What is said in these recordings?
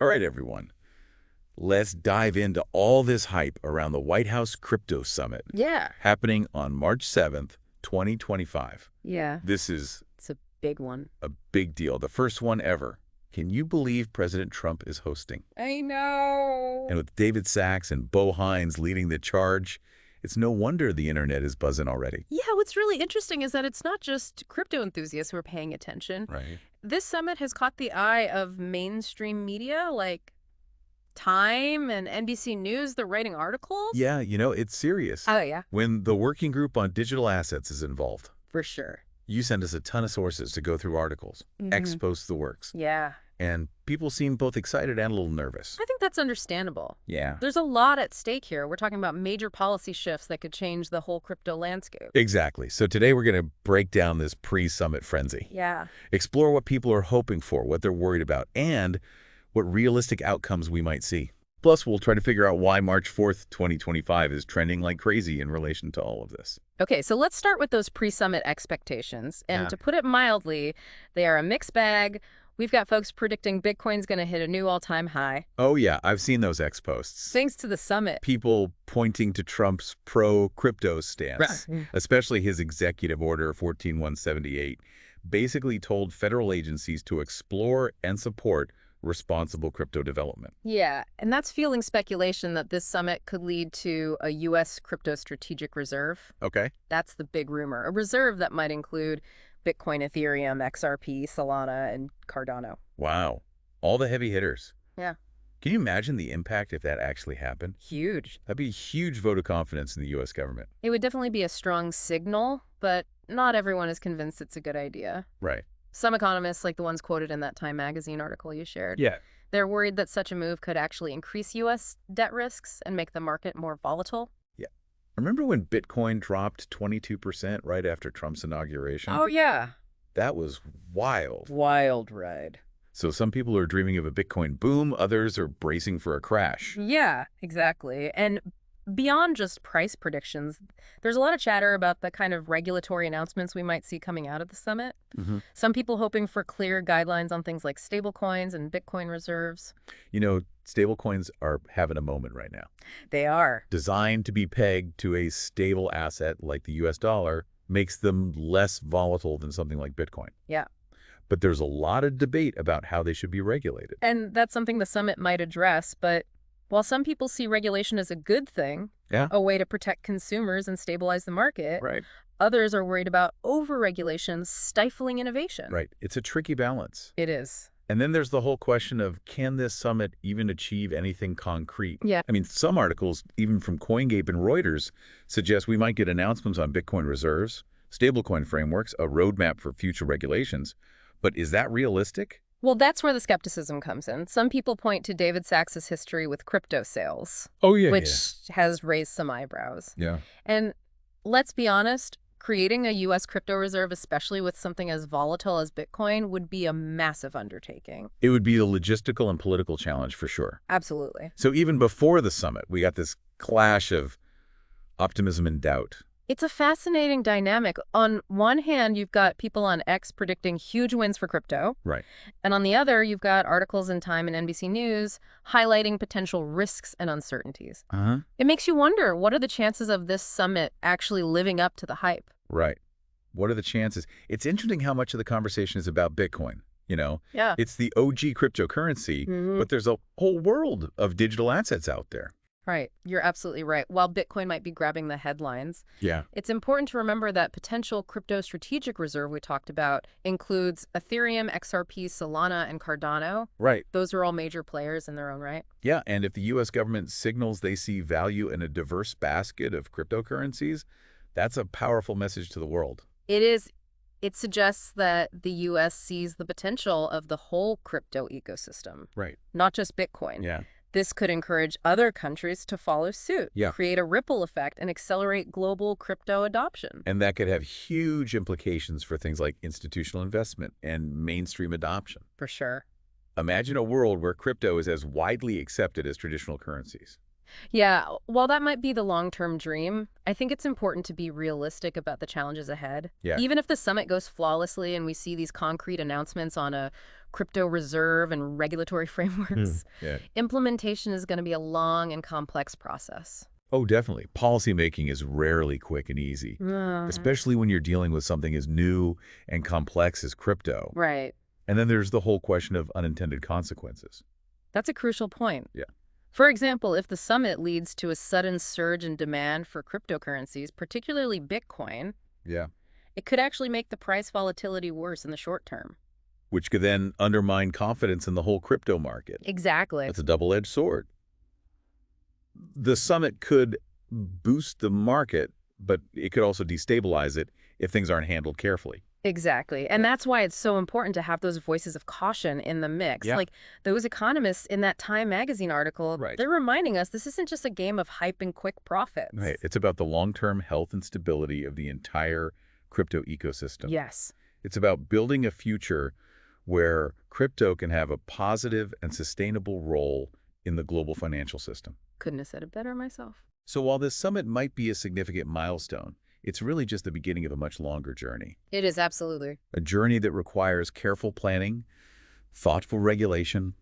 All right, everyone. Let's dive into all this hype around the White House Crypto Summit Yeah. happening on March 7th, 2025. Yeah. This is It's a big one. a big deal, the first one ever. Can you believe President Trump is hosting? I know. And with David Sachs and Hines leading the charge, it's no wonder the internet is buzzing already. Yeah, what's really interesting is that it's not just crypto enthusiasts who are paying attention. Right. This summit has caught the eye of mainstream media like Time and NBC News. They're writing articles. Yeah, it's serious. Oh, yeah, When the Working Group on Digital Assets is involved, for sure. you send us a ton of sources to go through articles, expose the works. Yeah. And people seem both excited and a little nervous. I think that's understandable. Yeah. There's a lot at stake here. We're talking about major policy shifts that could change the whole crypto landscape. Exactly. So today we're going to break down this pre-summit frenzy. Yeah. Explore what people are hoping for, what they're worried about, and what realistic outcomes we might see. Plus, we'll try to figure out why March 4th, 2025 is trending like crazy in relation to all of this. Okay, so let's start with those pre-summit expectations. And Yeah. to put it mildly, they are a mixed bag. We've got folks predicting Bitcoin's going to hit a new all-time high. Oh, yeah, I've seen those X posts. Thanks to the summit. People pointing to Trump's pro-crypto stance, especially his Executive Order 14178, basically told federal agencies to explore and support responsible crypto development. Yeah, and that's fueling speculation that this summit could lead to a U.S. crypto strategic reserve. Okay. That's the big rumor. A reserve that might include Bitcoin, Ethereum, XRP, Solana, and Cardano. Wow. All the heavy hitters. Yeah. Can you imagine the impact if that actually happened? Huge. That'd be a huge vote of confidence in the U.S. government. It would definitely be a strong signal, but not everyone is convinced it's a good idea. Right. Some economists, like the ones quoted in that Time magazine article you shared, Yeah. they're worried that such a move could actually increase U.S. debt risks and make the market more volatile. Yeah. Remember when Bitcoin dropped 22% right after Trump's inauguration? Oh, yeah. That was wild. Wild ride. So some people are dreaming of a Bitcoin boom, others are bracing for a crash. Yeah, exactly. And beyond just price predictions, there's a lot of chatter about the kind of regulatory announcements we might see coming out of the summit. Some people hoping for clear guidelines on things like stablecoins and Bitcoin reserves. Stablecoins are having a moment right now. They are. Designed to be pegged to a stable asset like the US dollar makes them less volatile than something like Bitcoin. Yeah. But there's a lot of debate about how they should be regulated. And that's something the summit might address, but while some people see regulation as a good thing, Yeah. a way to protect consumers and stabilize the market, Right. others are worried about over-regulation stifling innovation. Right. It's a tricky balance. It is. And then there's the whole question of, can this summit even achieve anything concrete? Yeah. I mean, some articles, even from CoinGape and Reuters, suggest we might get announcements on Bitcoin reserves, stablecoin frameworks, a roadmap for future regulations. But is that realistic? Well, that's where the skepticism comes in. Some people point to David Sachs's history with crypto sales, Oh, yeah. which has raised some eyebrows. Yeah. And let's be honest, creating a U.S. crypto reserve, especially with something as volatile as Bitcoin, would be a massive undertaking. It would be a logistical and political challenge for sure. Absolutely. So even before the summit, we got this clash of optimism and doubt. It's a fascinating dynamic. On one hand, you've got people on X predicting huge wins for crypto. Right. And on the other, you've got articles in Time and NBC News highlighting potential risks and uncertainties. It makes you wonder, what are the chances of this summit actually living up to the hype? Right. What are the chances? It's interesting how much of the conversation is about Bitcoin. Yeah. It's the OG cryptocurrency, but there's a whole world of digital assets out there. Right. You're absolutely right. While Bitcoin might be grabbing the headlines, Yeah. it's important to remember that potential crypto strategic reserve we talked about includes Ethereum, XRP, Solana, and Cardano. Right. Those are all major players in their own right. Yeah. And if the U.S. government signals they see value in a diverse basket of cryptocurrencies, that's a powerful message to the world. It is. It suggests that the U.S. sees the potential of the whole crypto ecosystem, Right. not just Bitcoin. Yeah. This could encourage other countries to follow suit, Yeah. create a ripple effect, and accelerate global crypto adoption. And that could have huge implications for things like institutional investment and mainstream adoption. For sure. Imagine a world where crypto is as widely accepted as traditional currencies. Yeah, while that might be the long-term dream, I think it's important to be realistic about the challenges ahead. Yeah. Even if the summit goes flawlessly and we see these concrete announcements on a crypto reserve and regulatory frameworks, Yeah. implementation is going to be a long and complex process. Oh, definitely. Policymaking is rarely quick and easy, Uh, especially when you're dealing with something as new and complex as crypto. right. And then there's the whole question of unintended consequences. That's a crucial point. Yeah. For example, if the summit leads to a sudden surge in demand for cryptocurrencies, particularly Bitcoin, Yeah. it could actually make the price volatility worse in the short term. Which could then undermine confidence in the whole crypto market. Exactly. That's a double-edged sword. The summit could boost the market, but it could also destabilize it if things aren't handled carefully. Exactly. And that's why it's so important to have those voices of caution in the mix. Yeah. Like those economists in that Time magazine article, Right. they're reminding us this isn't just a game of hype and quick profits. Right. It's about the long-term health and stability of the entire crypto ecosystem. Yes. It's about building a future where crypto can have a positive and sustainable role in the global financial system. Couldn't have said it better myself. So while this summit might be a significant milestone, it's really just the beginning of a much longer journey. It is, absolutely. A journey that requires careful planning, thoughtful regulation,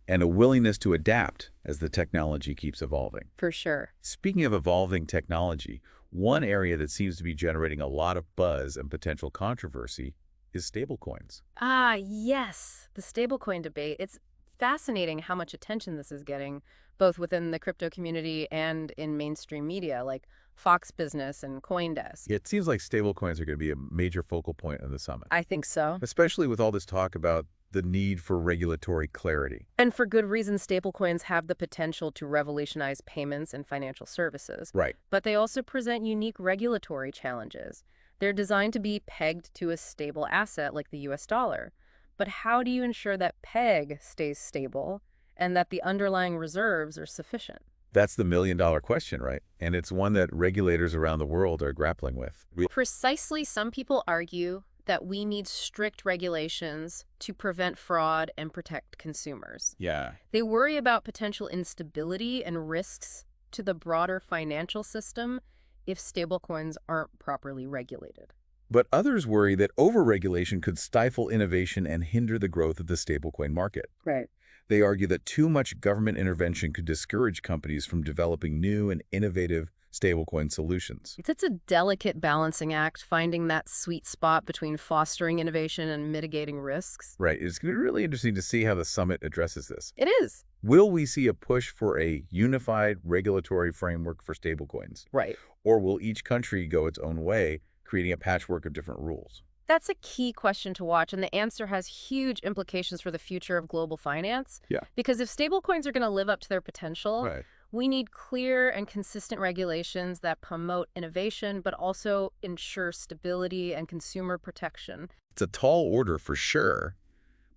and a willingness to adapt as the technology keeps evolving. For sure. Speaking of evolving technology, one area that seems to be generating a lot of buzz and potential controversy is stablecoins. Ah, yes. The stablecoin debate. It's fascinating how much attention this is getting, both within the crypto community and in mainstream media like Fox Business and CoinDesk. It seems like stablecoins are going to be a major focal point of the summit, I think so. especially with all this talk about the need for regulatory clarity. And for good reason, stablecoins have the potential to revolutionize payments and financial services. Right. But they also present unique regulatory challenges. They're designed to be pegged to a stable asset like the US dollar. But how do you ensure that peg stays stable and that the underlying reserves are sufficient? That's the million-dollar question, right? And it's one that regulators around the world are grappling with. Precisely, some people argue that we need strict regulations to prevent fraud and protect consumers. Yeah. They worry about potential instability and risks to the broader financial system if stablecoins aren't properly regulated. But others worry that overregulation could stifle innovation and hinder the growth of the stablecoin market. Right. They argue that too much government intervention could discourage companies from developing new and innovative stablecoin solutions. It's a delicate balancing act, finding that sweet spot between fostering innovation and mitigating risks. Right. It's going to be really interesting to see how the summit addresses this. It is. Will we see a push for a unified regulatory framework for stablecoins? Right. Or will each country go its own way, creating a patchwork of different rules? That's a key question to watch, and the answer has huge implications for the future of global finance. Yeah. Because if stablecoins are going to live up to their potential, Right. we need clear and consistent regulations that promote innovation, but also ensure stability and consumer protection. It's a tall order for sure,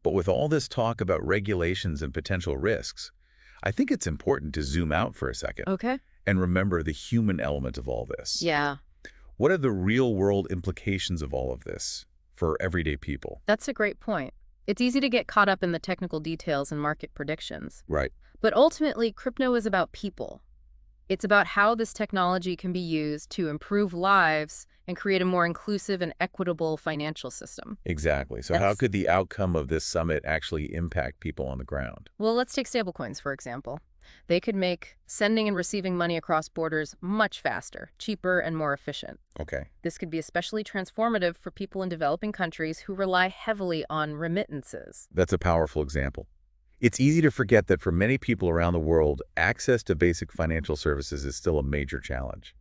but with all this talk about regulations and potential risks, I think it's important to zoom out for a second Okay. and remember the human element of all this. Yeah, What are the real-world implications of all of this for everyday people? that's a great point. It's easy to get caught up in the technical details and market predictions. Right. But ultimately, crypto is about people. It's about how this technology can be used to improve lives and create a more inclusive and equitable financial system. Exactly. So how That's- could the outcome of this summit actually impact people on the ground? Well, let's take stablecoins, for example. They could make sending and receiving money across borders much faster, cheaper, and more efficient. Okay. This could be especially transformative for people in developing countries who rely heavily on remittances. That's a powerful example. It's easy to forget that for many people around the world, access to basic financial services is still a major challenge.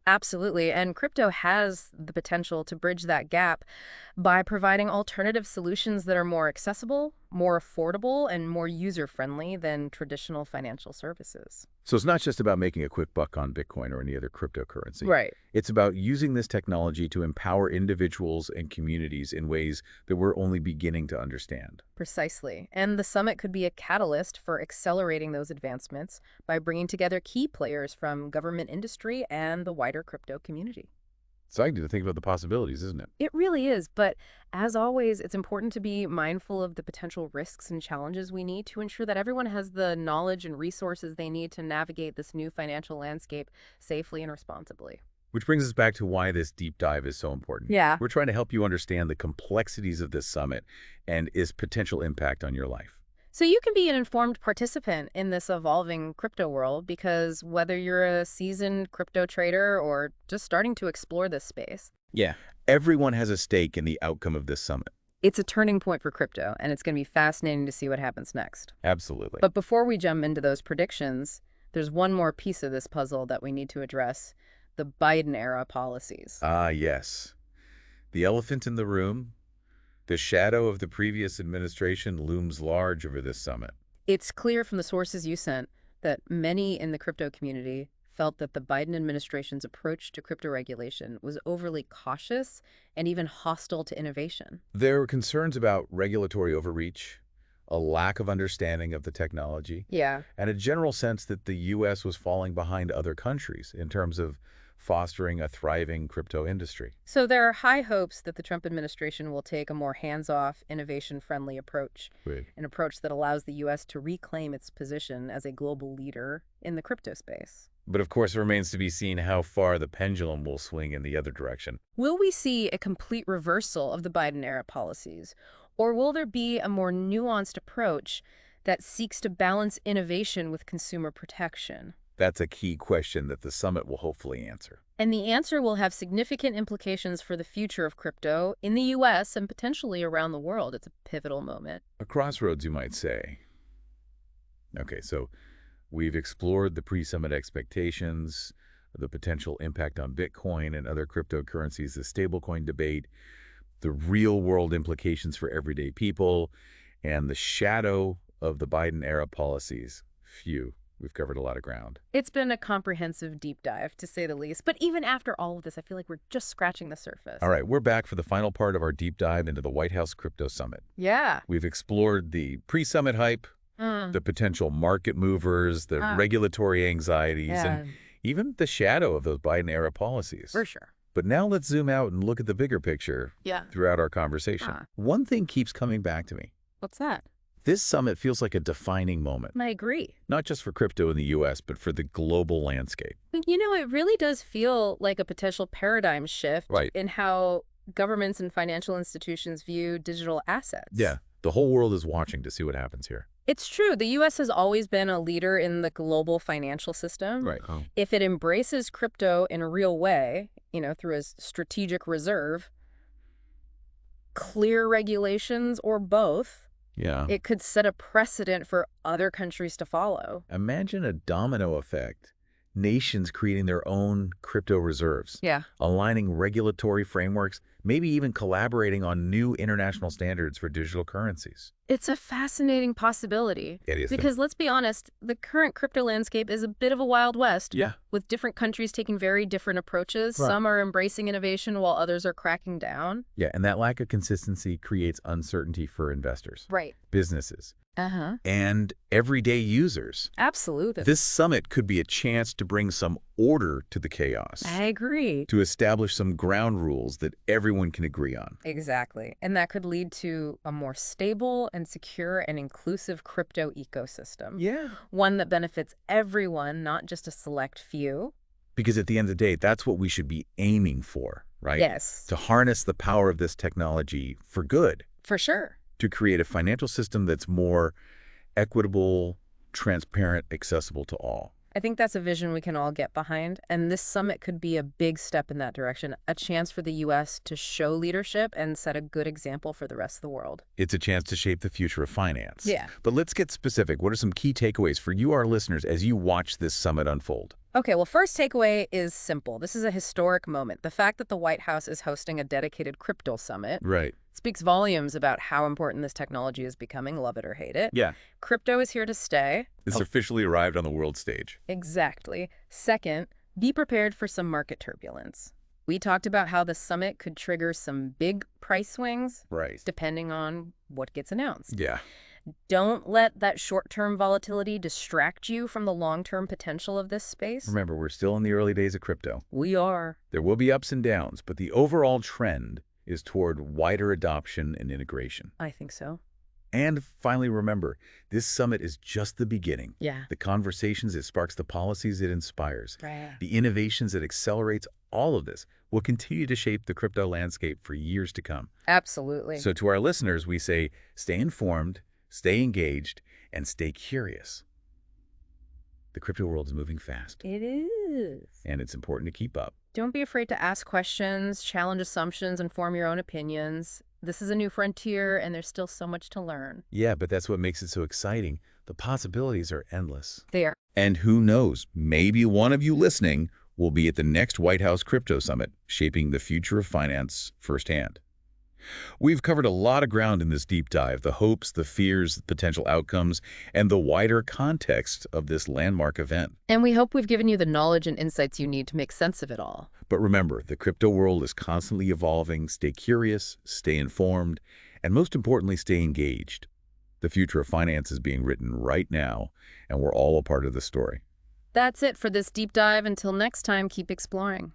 Absolutely, and crypto has the potential to bridge that gap by providing alternative solutions that are more accessible, more affordable, and more user-friendly than traditional financial services. So it's not just about making a quick buck on Bitcoin or any other cryptocurrency. Right. It's about using this technology to empower individuals and communities in ways that we're only beginning to understand. Precisely. And the summit could be a catalyst for accelerating those advancements by bringing together key players from government industry and the wider crypto community. exciting to think about the possibilities, isn't it? It really is, but as always, it's important to be mindful of the potential risks and challenges we need to ensure that everyone has the knowledge and resources they need to navigate this new financial landscape safely and responsibly. Which brings us back to why this deep dive is so important. Yeah. We're trying to help you understand the complexities of this summit and its potential impact on your life. So you can be an informed participant in this evolving crypto world because whether you're a seasoned crypto trader or just starting to explore this space, Yeah. Everyone has a stake in the outcome of this summit. it's a turning point for crypto, and it's going to be fascinating to see what happens next. Absolutely. But before we jump into those predictions, there's one more piece of this puzzle that we need to address: the Biden-era policies. Ah, yes. The elephant in the room, the shadow of the previous administration looms large over this summit. It's clear from the sources you sent that many in the crypto community felt that the Biden administration's approach to crypto regulation was overly cautious and even hostile to innovation. There were concerns about regulatory overreach, a lack of understanding of the technology, Yeah. and a general sense that the U.S. was falling behind other countries in terms of fostering a thriving crypto industry. So there are high hopes that the Trump administration will take a more hands-off, innovation-friendly approach, Right. an approach that allows the U.S. to reclaim its position as a global leader in the crypto space. But of course, it remains to be seen how far the pendulum will swing in the other direction. Will we see a complete reversal of the Biden-era policies, or will there be a more nuanced approach that seeks to balance innovation with consumer protection? That's a key question that the summit will hopefully answer. And the answer will have significant implications for the future of crypto in the U.S. and potentially around the world. It's a pivotal moment. A crossroads, you might say. Okay, so we've explored the pre-summit expectations, the potential impact on Bitcoin and other cryptocurrencies, the stablecoin debate, the real-world implications for everyday people, and the shadow of the Biden-era policies. Phew. We've covered a lot of ground. It's been a comprehensive deep dive, to say the least. But even after all of this, I feel like we're just scratching the surface. All right, we're back for the final part of our deep dive into the White House Crypto Summit. Yeah. We've explored the pre-summit hype, the potential market movers, the regulatory anxieties, and even the shadow of those Biden-era policies. For sure. But now let's zoom out and look at the bigger picture throughout our conversation. One thing keeps coming back to me. What's that? This summit feels like a defining moment, I agree. not just for crypto in the U.S., but for the global landscape. You know, it really does feel like a potential paradigm shift in how governments and financial institutions view digital assets. Yeah, the whole world is watching to see what happens here. It's true. The U.S. has always been a leader in the global financial system. Right. If it embraces crypto in a real way, you know, through a strategic reserve, clear regulations, or both, Yeah. it could set a precedent for other countries to follow. Imagine a domino effect. Nations creating their own crypto reserves, Yeah. aligning regulatory frameworks, maybe even collaborating on new international standards for digital currencies. It's a fascinating possibility. It is. Because let's be honest, the current crypto landscape is a bit of a Wild West. Yeah. With different countries taking very different approaches. Right. Some are embracing innovation while others are cracking down. Yeah, and that lack of consistency creates uncertainty for investors, Right. businesses, Uh-huh. and everyday users. Absolutely. This summit could be a chance to bring some order to the chaos, I agree. to establish some ground rules that everyone can agree on. Exactly. And that could lead to a more stable and secure and inclusive crypto ecosystem. Yeah. One that benefits everyone, not just a select few. Because at the end of the day, that's what we should be aiming for, right? Yes. To harness the power of this technology for good, For sure. to create a financial system that's more equitable, transparent, accessible to all. I think that's a vision we can all get behind, and this summit could be a big step in that direction, a chance for the U.S. to show leadership and set a good example for the rest of the world. It's a chance to shape the future of finance. Yeah. But let's get specific. What are some key takeaways for you, our listeners, as you watch this summit unfold? Okay, well, first takeaway is simple. This is a historic moment. The fact that the White House is hosting a dedicated crypto summit Right. speaks volumes about how important this technology is becoming, love it or hate it. Yeah. Crypto is here to stay. It's officially arrived on the world stage. Exactly. Second, be prepared for some market turbulence. We talked about how the summit could trigger some big price swings, Right. depending on what gets announced. Yeah. Don't let that short-term volatility distract you from the long-term potential of this space. Remember, we're still in the early days of crypto. We are. There will be ups and downs, but the overall trend is toward wider adoption and integration. I think so. And finally, remember, this summit is just the beginning. Yeah. The conversations it sparks, the policies it inspires, Right. the innovations it accelerates, all of this will continue to shape the crypto landscape for years to come. Absolutely. So to our listeners, we say, stay informed, stay engaged, and stay curious. The crypto world is moving fast, It is. and it's important to keep up. Don't be afraid to ask questions, challenge assumptions, and form your own opinions. This is a new frontier, and there's still so much to learn. Yeah, but that's what makes it so exciting. The possibilities are endless. They are. And who knows, maybe one of you listening will be at the next White House Crypto Summit, shaping the future of finance firsthand. We've covered a lot of ground in this deep dive, the hopes, the fears, the potential outcomes, and the wider context of this landmark event. And we hope we've given you the knowledge and insights you need to make sense of it all. But remember, the crypto world is constantly evolving. Stay curious, stay informed, and most importantly, stay engaged. The future of finance is being written right now, and we're all a part of the story. That's it for this deep dive. Until next time, keep exploring.